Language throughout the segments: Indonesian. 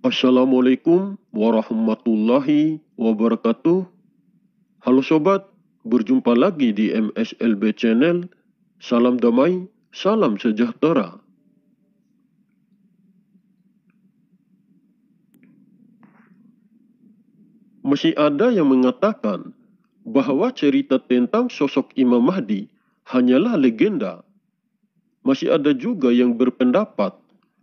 Assalamualaikum warahmatullahi wabarakatuh. Halo sobat, berjumpa lagi di MSLB Channel. Salam damai, salam sejahtera. Masih ada yang mengatakan bahwa cerita tentang sosok Imam Mahdi hanyalah legenda. Masih ada juga yang berpendapat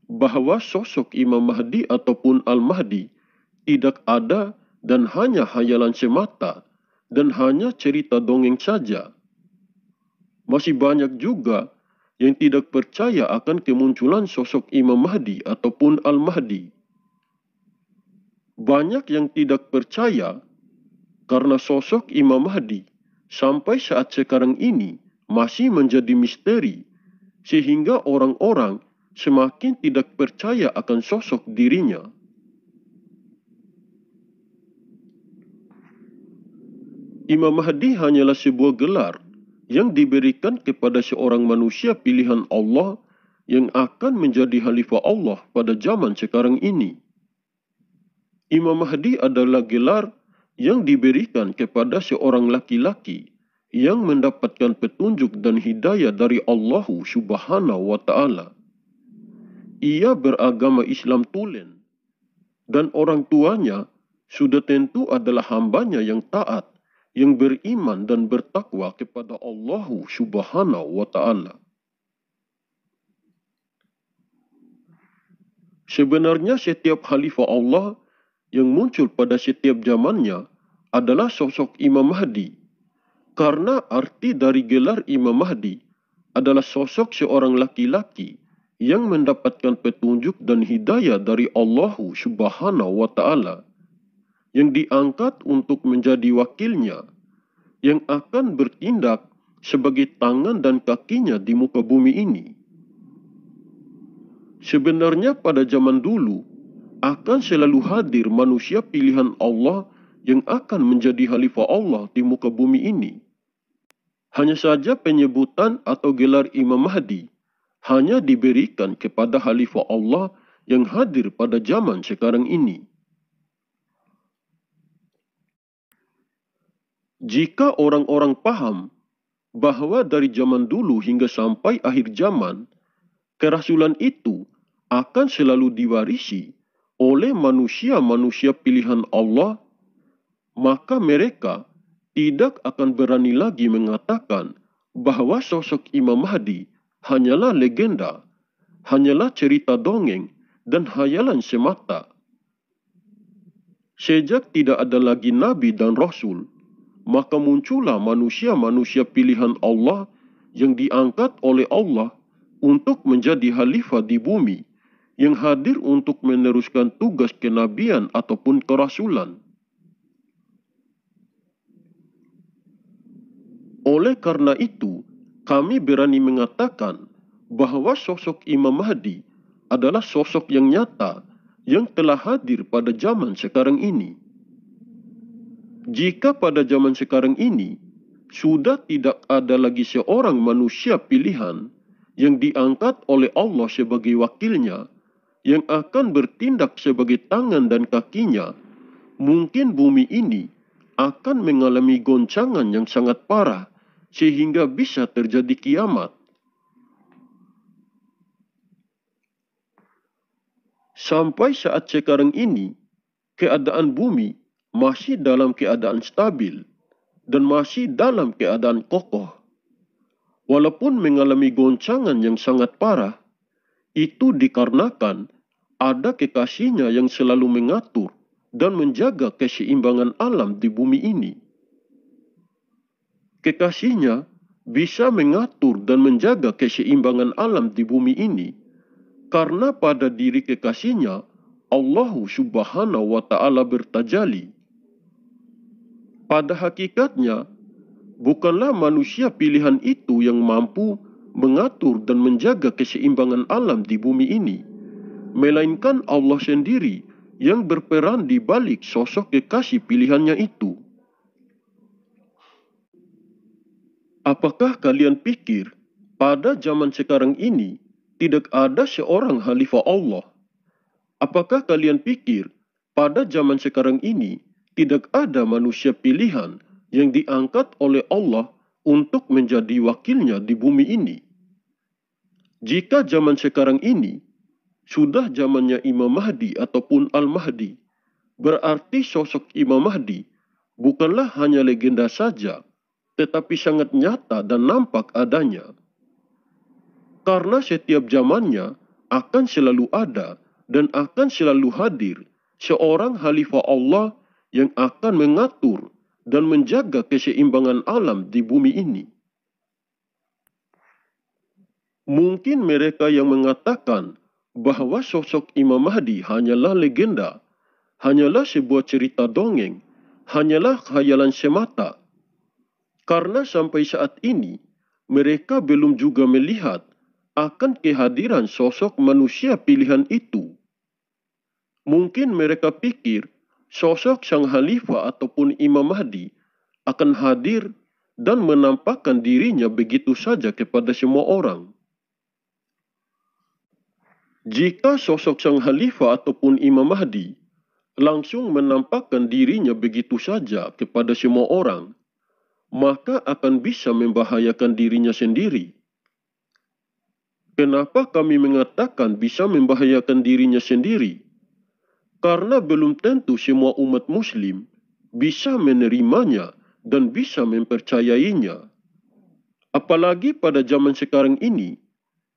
bahwa sosok Imam Mahdi ataupun Al-Mahdi tidak ada dan hanya hayalan semata dan hanya cerita dongeng saja. Masih banyak juga yang tidak percaya akan kemunculan sosok Imam Mahdi ataupun Al-Mahdi. Banyak yang tidak percaya karena sosok Imam Mahdi sampai saat sekarang ini masih menjadi misteri, sehingga orang-orang semakin tidak percaya akan sosok dirinya. Imam Mahdi hanyalah sebuah gelar yang diberikan kepada seorang manusia pilihan Allah yang akan menjadi khalifah Allah pada zaman sekarang ini. Imam Mahdi adalah gelar yang diberikan kepada seorang laki-laki yang mendapatkan petunjuk dan hidayah dari Allah Subhanahu wa Ta'ala. Ia beragama Islam tulen, dan orang tuanya sudah tentu adalah hambanya yang taat, yang beriman dan bertakwa kepada Allah Subhanahu wa Ta'ala. Sebenarnya setiap khalifah Allah yang muncul pada setiap zamannya adalah sosok Imam Mahdi. Karena arti dari gelar Imam Mahdi adalah sosok seorang laki-laki yang mendapatkan petunjuk dan hidayah dari Allah Subhanahu wa Ta'ala, yang diangkat untuk menjadi wakilnya, yang akan bertindak sebagai tangan dan kakinya di muka bumi ini. Sebenarnya pada zaman dulu akan selalu hadir manusia pilihan Allah yang akan menjadi khalifah Allah di muka bumi ini. Hanya saja penyebutan atau gelar Imam Mahdi hanya diberikan kepada khalifah Allah yang hadir pada zaman sekarang ini. Jika orang-orang paham bahwa dari zaman dulu hingga sampai akhir zaman, kerasulan itu akan selalu diwarisi oleh manusia-manusia pilihan Allah, maka mereka tidak akan berani lagi mengatakan bahwa sosok Imam Mahdi hanyalah legenda, hanyalah cerita dongeng, dan hayalan semata. Sejak tidak ada lagi nabi dan rasul, maka muncullah manusia-manusia pilihan Allah yang diangkat oleh Allah untuk menjadi khalifah di bumi, yang hadir untuk meneruskan tugas kenabian ataupun kerasulan. Oleh karena itu, kami berani mengatakan bahwa sosok Imam Mahdi adalah sosok yang nyata yang telah hadir pada zaman sekarang ini. Jika pada zaman sekarang ini sudah tidak ada lagi seorang manusia pilihan yang diangkat oleh Allah sebagai wakilnya, yang akan bertindak sebagai tangan dan kakinya, mungkin bumi ini akan mengalami goncangan yang sangat parah sehingga bisa terjadi kiamat. Sampai saat sekarang ini, keadaan bumi masih dalam keadaan stabil dan masih dalam keadaan kokoh. Walaupun mengalami goncangan yang sangat parah, itu dikarenakan ada kekasihnya yang selalu mengatur dan menjaga keseimbangan alam di bumi ini. Kekasihnya bisa mengatur dan menjaga keseimbangan alam di bumi ini karena pada diri kekasihnya Allah Subhanahu wa Ta'ala bertajali. Pada hakikatnya, bukanlah manusia pilihan itu yang mampu mengatur dan menjaga keseimbangan alam di bumi ini, melainkan Allah sendiri yang berperan di balik sosok kekasih pilihannya itu. Apakah kalian pikir pada zaman sekarang ini tidak ada seorang khalifah Allah? Apakah kalian pikir pada zaman sekarang ini tidak ada manusia pilihan yang diangkat oleh Allah untuk menjadi wakilnya di bumi ini? Jika zaman sekarang ini sudah zamannya Imam Mahdi ataupun Al-Mahdi, berarti sosok Imam Mahdi bukanlah hanya legenda saja, tetapi sangat nyata dan nampak adanya. Karena setiap zamannya akan selalu ada dan akan selalu hadir seorang khalifah Allah yang akan mengatur dan menjaga keseimbangan alam di bumi ini. Mungkin mereka yang mengatakan bahwa sosok Imam Mahdi hanyalah legenda, hanyalah sebuah cerita dongeng, hanyalah khayalan semata. Karena sampai saat ini, mereka belum juga melihat akan kehadiran sosok manusia pilihan itu. Mungkin mereka pikir sosok sang khalifah ataupun Imam Mahdi akan hadir dan menampakkan dirinya begitu saja kepada semua orang. Jika sosok sang khalifah ataupun Imam Mahdi langsung menampakkan dirinya begitu saja kepada semua orang, maka akan bisa membahayakan dirinya sendiri. Kenapa kami mengatakan bisa membahayakan dirinya sendiri? Karena belum tentu semua umat muslim bisa menerimanya dan bisa mempercayainya. Apalagi pada zaman sekarang ini,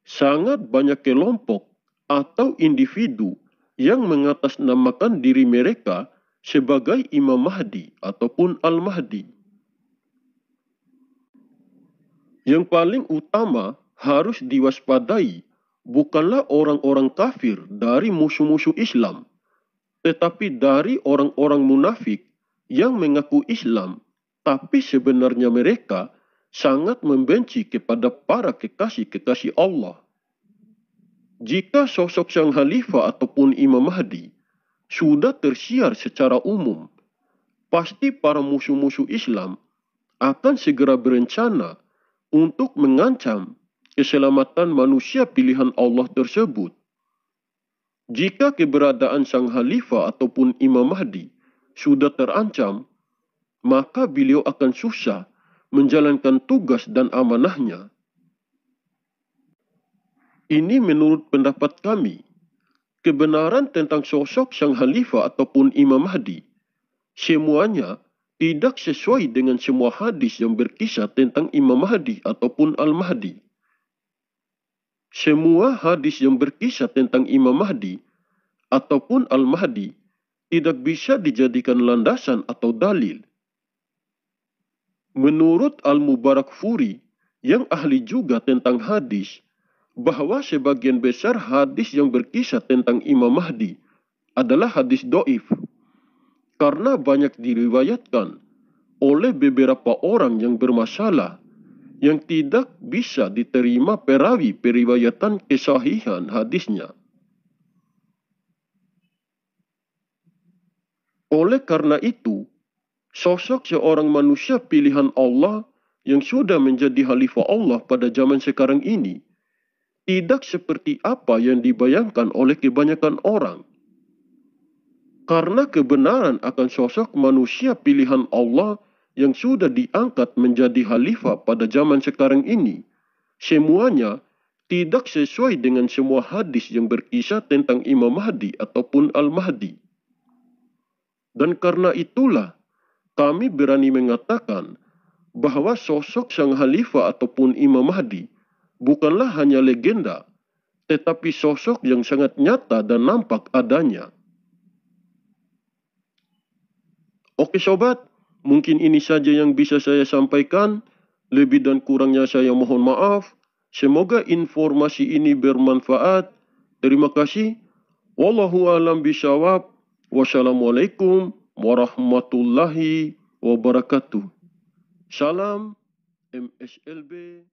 sangat banyak kelompok atau individu yang mengatasnamakan diri mereka sebagai Imam Mahdi ataupun Al-Mahdi. Yang paling utama harus diwaspadai bukanlah orang-orang kafir dari musuh-musuh Islam, tetapi dari orang-orang munafik yang mengaku Islam, tapi sebenarnya mereka sangat membenci kepada para kekasih-kekasih Allah. Jika sosok sang khalifah ataupun Imam Mahdi sudah tersiar secara umum, pasti para musuh-musuh Islam akan segera berencana untuk mengancam keselamatan manusia pilihan Allah tersebut. Jika keberadaan sang khalifah ataupun Imam Mahdi sudah terancam, maka beliau akan susah menjalankan tugas dan amanahnya. Ini menurut pendapat kami. Kebenaran tentang sosok sang khalifah ataupun Imam Mahdi semuanya tidak sesuai dengan semua hadis yang berkisah tentang Imam Mahdi ataupun Al-Mahdi. Semua hadis yang berkisah tentang Imam Mahdi ataupun Al-Mahdi tidak bisa dijadikan landasan atau dalil. Menurut Al-Mubarakfuri yang ahli juga tentang hadis, bahwa sebagian besar hadis yang berkisah tentang Imam Mahdi adalah hadis doif, karena banyak diriwayatkan oleh beberapa orang yang bermasalah yang tidak bisa diterima perawi periwayatan kesahihan hadisnya. Oleh karena itu, sosok seorang manusia pilihan Allah yang sudah menjadi khalifah Allah pada zaman sekarang ini tidak seperti apa yang dibayangkan oleh kebanyakan orang. Karena kebenaran akan sosok manusia pilihan Allah yang sudah diangkat menjadi khalifah pada zaman sekarang ini, semuanya tidak sesuai dengan semua hadis yang berkisah tentang Imam Mahdi ataupun Al-Mahdi. Dan karena itulah kami berani mengatakan bahwa sosok sang khalifah ataupun Imam Mahdi bukanlah hanya legenda, tetapi sosok yang sangat nyata dan nampak adanya. Oke sobat, mungkin ini saja yang bisa saya sampaikan. Lebih dan kurangnya saya mohon maaf. Semoga informasi ini bermanfaat. Terima kasih. Wallahu a'lam bishawab. Wassalamualaikum warahmatullahi wabarakatuh. Salam MSLB.